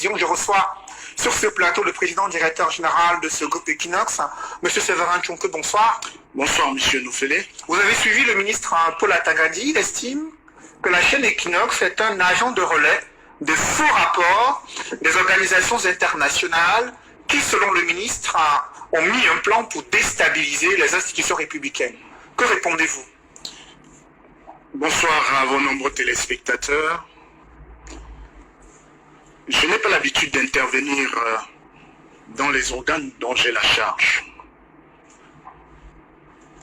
Télévision. Je reçois sur ce plateau le président directeur général de ce groupe Equinox, M. Séverin Tchonke. Bonsoir. Bonsoir, M. Noufélé. Vous avez suivi le ministre Paul Atangadi. Il estime que la chaîne Equinox est un agent de relais de faux rapports des organisations internationales qui, selon le ministre, ont mis un plan pour déstabiliser les institutions républicaines. Que répondez-vous? Bonsoir à vos nombreux téléspectateurs. Je n'ai pas l'habitude d'intervenir dans les organes dont j'ai la charge.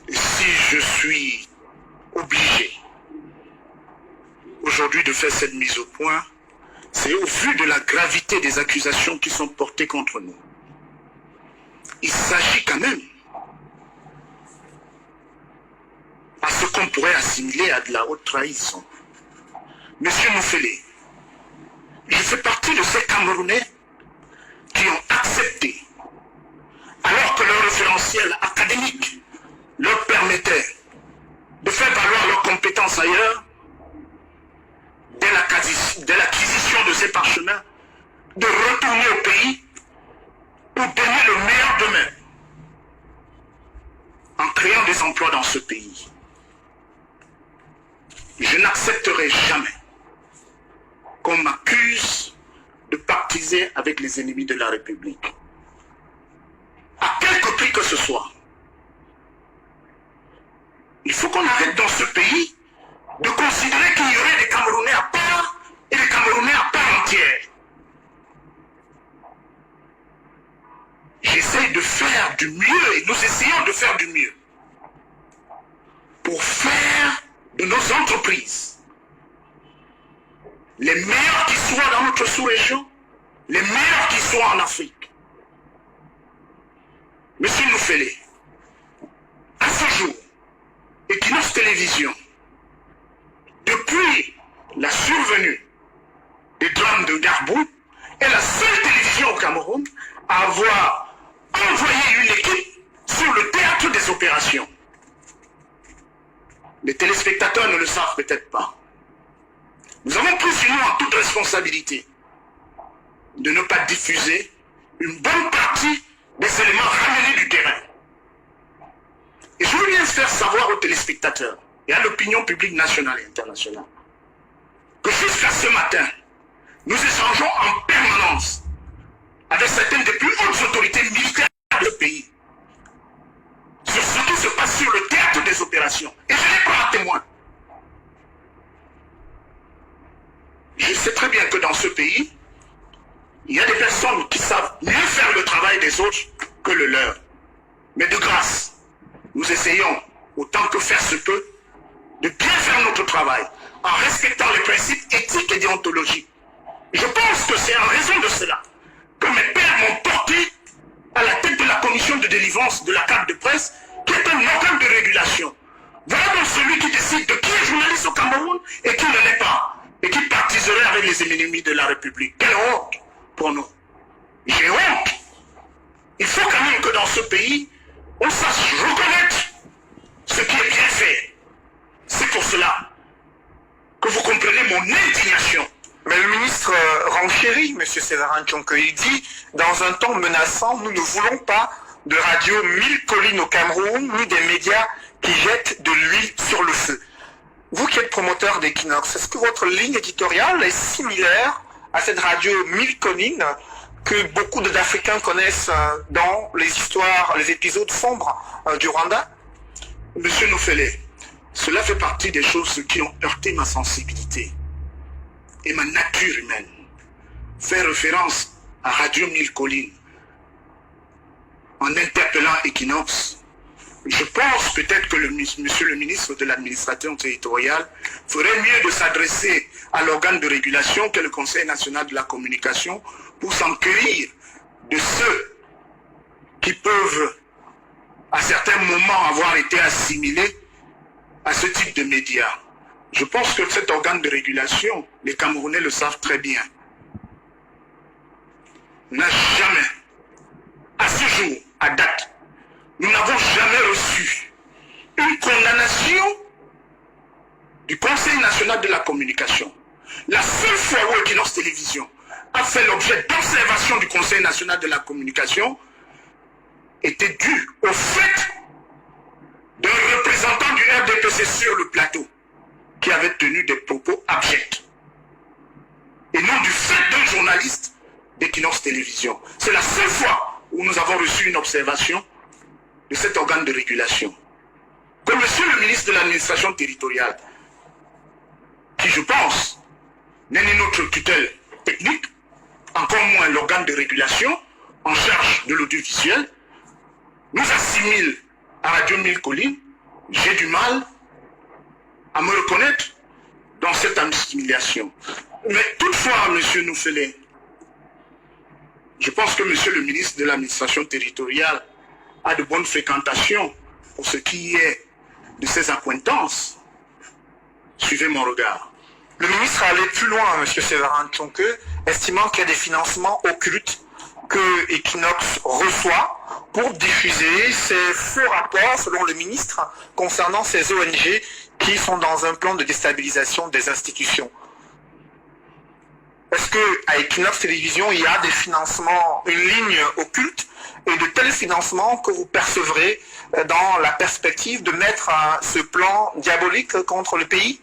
Si je suis obligé aujourd'hui de faire cette mise au point, c'est au vu de la gravité des accusations qui sont portées contre nous. Il s'agit quand même à ce qu'on pourrait assimiler à de la haute trahison. Monsieur Noufélé, je fais partie de ces Camerounais qui ont accepté, alors que leur référentiel académique leur permettait de faire valoir leurs compétences ailleurs, dès l'acquisition de ces parchemins, de retourner au pays pour donner le meilleur d'eux-mêmes, en créant des emplois dans ce pays. Je n'accepterai jamais qu'on m'accuse de pactiser avec les ennemis de la République. À quelque prix que ce soit. Il faut qu'on arrête dans ce pays de considérer qu'il y aurait des Camerounais à part et des Camerounais à part entière. J'essaie de faire du mieux et nous essayons de faire du mieux pour faire de nos entreprises les meilleurs qui soient dans notre sous-région, les meilleurs qui soient en Afrique. Monsieur Noufélé, à ce jour, Equinox Télévision, depuis la survenue des drames de Garbou, est la seule télévision au Cameroun à avoir envoyé une équipe sur le théâtre des opérations. Les téléspectateurs ne le savent peut-être pas. Nous avons pris sur nous en toute responsabilité de ne pas diffuser une bonne partie des éléments ramenés du terrain. Et je veux bien faire savoir aux téléspectateurs et à l'opinion publique nationale et internationale que jusqu'à ce matin, nous échangeons en permanence avec certaines des plus hautes autorités militaires du pays sur ce qui se passe sur le théâtre des opérations. Et je les prends à témoin. Je sais très bien que dans ce pays, il y a des personnes qui savent mieux faire le travail des autres que le leur. Mais de grâce, nous essayons, autant que faire se peut, de bien faire notre travail, en respectant les principes éthiques et déontologiques. Je pense que c'est en raison de cela que mes pères m'ont porté à la tête de la commission de délivrance de la carte de presse, qui est un organe de régulation. Voilà donc celui qui décide de qui est journaliste au Cameroun et qui ne l'est pas, et qui partiserait avec les ennemis de la République. Quelle honte pour nous. J'ai honte. Il faut quand même que dans ce pays, on sache reconnaître ce qui est bien fait. C'est pour cela que vous comprenez mon indignation. Mais le ministre renchérit, M. Séverin Tchonke. Il dit, dans un ton menaçant, nous ne voulons pas de radio 1000 collines au Cameroun, ni des médias qui jettent de l'huile sur le feu. Vous qui êtes promoteur d'Equinox, est-ce que votre ligne éditoriale est similaire à cette radio 1000 collines que beaucoup d'Africains connaissent dans les histoires, les épisodes sombres du Rwanda? Monsieur Noufélé, cela fait partie des choses qui ont heurté ma sensibilité et ma nature humaine. Faire référence à Radio 1000 collines en interpellant Equinox, je pense peut-être que monsieur le ministre de l'administration territoriale ferait mieux de s'adresser à l'organe de régulation qu'est le Conseil national de la communication pour s'enquérir de ceux qui peuvent à certains moments avoir été assimilés à ce type de médias. Je pense que cet organe de régulation, les Camerounais le savent très bien, n'a jamais, à ce jour, à date, nous n'avons jamais reçu une condamnation du Conseil national de la communication. La seule fois où Equinox Télévision a fait l'objet d'observation du Conseil national de la communication était due au fait d'un représentant du RDPC sur le plateau qui avait tenu des propos abjects. Et non du fait d'un journaliste d'Equinox Télévision. C'est la seule fois où nous avons reçu une observation de cet organe de régulation. Que monsieur le ministre de l'administration territoriale, qui je pense n'est ni notre tutelle technique, encore moins l'organe de régulation en charge de l'audiovisuel, nous assimile à Radio 1000 Collines. J'ai du mal à me reconnaître dans cette assimilation. Mais toutefois, monsieur Noufélé, je pense que monsieur le ministre de l'administration territoriale a de bonnes fréquentations pour ce qui est de ses accointances. Suivez mon regard. Le ministre est allé plus loin, M. Séverin Tchonke, estimant qu'il y a des financements occultes que Equinox reçoit pour diffuser ces faux rapports, selon le ministre, concernant ces ONG qui sont dans un plan de déstabilisation des institutions. Est-ce qu'à Equinox Télévision, il y a des financements, une ligne occulte, et de tels financements que vous percevrez dans la perspective de mettre ce plan diabolique contre le pays?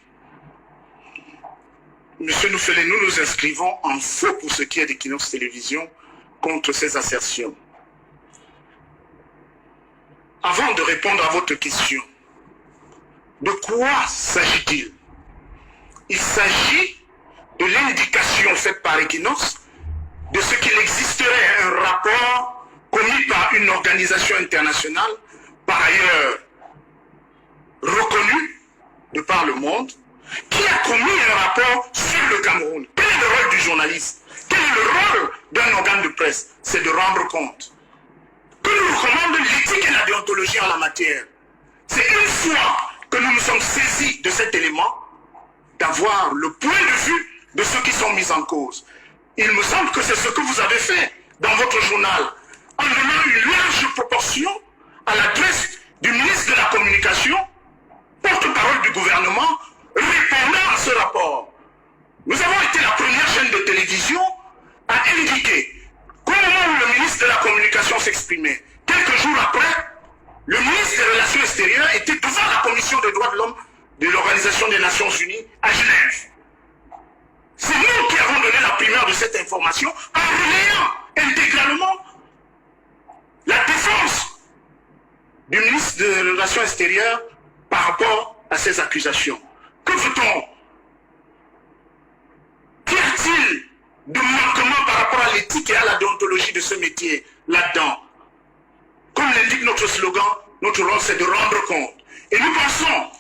Monsieur Noufélé, nous nous inscrivons en faux pour ce qui est d'Equinox Télévision contre ces assertions. Avant de répondre à votre question, de quoi s'agit-il? Il s'agit de l'indication faite par Equinox de ce qu'il existerait un rapport commis par une organisation internationale, par ailleurs reconnue de par le monde, qui a commis un rapport sur le Cameroun. Quel est le rôle du journaliste? Quel est le rôle d'un organe de presse? C'est de rendre compte. Que nous recommande l'éthique et la déontologie en la matière. C'est une fois que nous nous sommes saisis de cet élément, d'avoir le point de vue de ceux qui sont mis en cause. Il me semble que c'est ce que vous avez fait dans votre journal, en donnant une large proportion à l'adresse du ministre de la Communication, porte-parole du gouvernement, répondant à ce rapport. Nous avons été la première chaîne de télévision à indiquer qu'au moment où le ministre de la Communication s'exprimait, quelques jours après, le ministre des Relations extérieures était devant la Commission des droits de l'homme de l'Organisation des Nations Unies à Genève. C'est nous qui avons donné la primeur de cette information en relayant intégralement la défense du ministre des Relations extérieures par rapport à ces accusations. Que veut-on? Qu'y a-t-il de manquement par rapport à l'éthique et à la déontologie de ce métier là-dedans? Comme l'indique notre slogan, notre rôle c'est de rendre compte. Et nous pensons,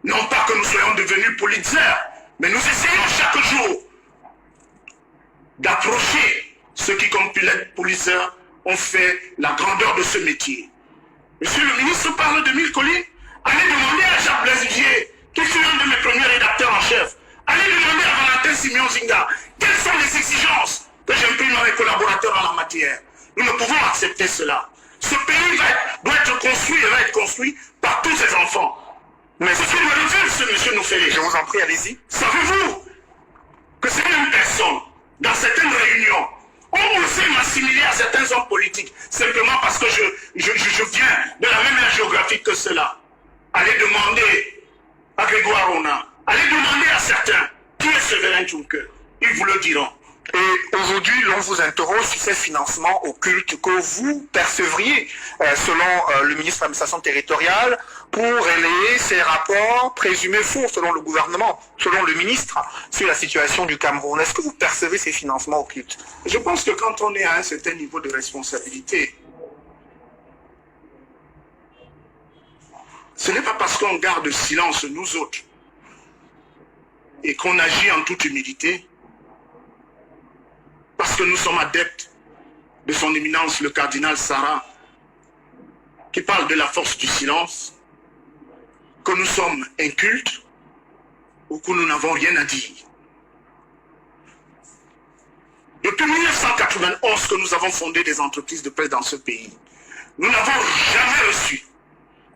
non pas que nous soyons devenus Pulitzer, mais nous essayons chaque jour d'approcher ceux qui, comme Pulitzer, ont fait la grandeur de ce métier. Monsieur le ministre parle de 1000 Collines. Allez demander à Jacques Blaise-Vigier, qui fut l'un de mes premiers rédacteurs en chef. Allez demander à Valentin Simeon Zinga, quelles sont les exigences que j'imprime à mes collaborateurs en la matière. Nous ne pouvons accepter cela. Ce pays doit être construit et va être construit par tous ses enfants. Mais ce qui me révèle, ce monsieur Noufélé, Je vous en prie, allez-y. savez-vous que ces mêmes personnes, dans certaines réunions, ont osé m'assimiler à certains hommes politiques, simplement parce que je viens de la même ère géographique que cela. Allez demander à Grégoire Rona, allez demander à certains qui est Séverin Tchonke, ils vous le diront. Et aujourd'hui, l'on vous interroge sur ces financements occultes que vous percevriez, selon le ministre de l'administration territoriale, pour relayer ces rapports présumés faux, selon le gouvernement, selon le ministre, sur la situation du Cameroun. Est-ce que vous percevez ces financements occultes? Je pense que quand on est à un certain niveau de responsabilité, ce n'est pas parce qu'on garde silence, nous autres, et qu'on agit en toute humilité, parce que nous sommes adeptes de son éminence, le cardinal Sarah, qui parle de la force du silence, que nous sommes incultes ou que nous n'avons rien à dire. Depuis 1991 que nous avons fondé des entreprises de presse dans ce pays, nous n'avons jamais reçu,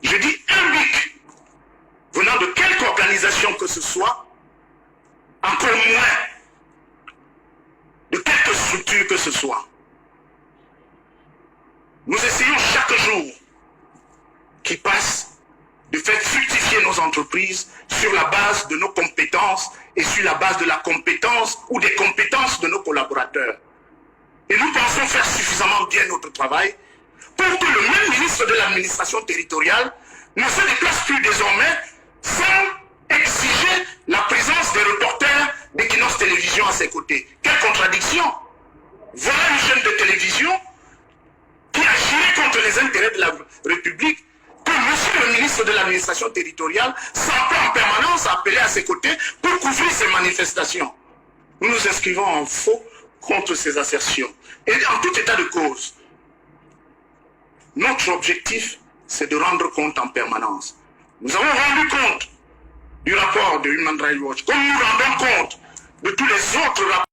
je dis un bic, venant de quelque organisation que ce soit, encore moins de quelques structures structure que ce soit. Nous essayons chaque jour qui passe de faire fructifier nos entreprises sur la base de nos compétences et sur la base de la compétence ou des compétences de nos collaborateurs. Et nous pensons faire suffisamment bien notre travail pour que le même ministre de l'administration territoriale ne se déplace plus désormais sans exiger la présence des reporters d'Equinox Télévision à ses côtés. Quelle contradiction! Voilà une chaîne de télévision qui agirait contre les intérêts de la République, que monsieur le ministre de l'administration territoriale s'emploie en permanence à appeler à ses côtés pour couvrir ces manifestations. Nous nous inscrivons en faux contre ces assertions. Et en tout état de cause, notre objectif, c'est de rendre compte en permanence. Nous avons rendu compte du rapport de Human Rights Watch, comme nous rendons compte de tous les autres rapports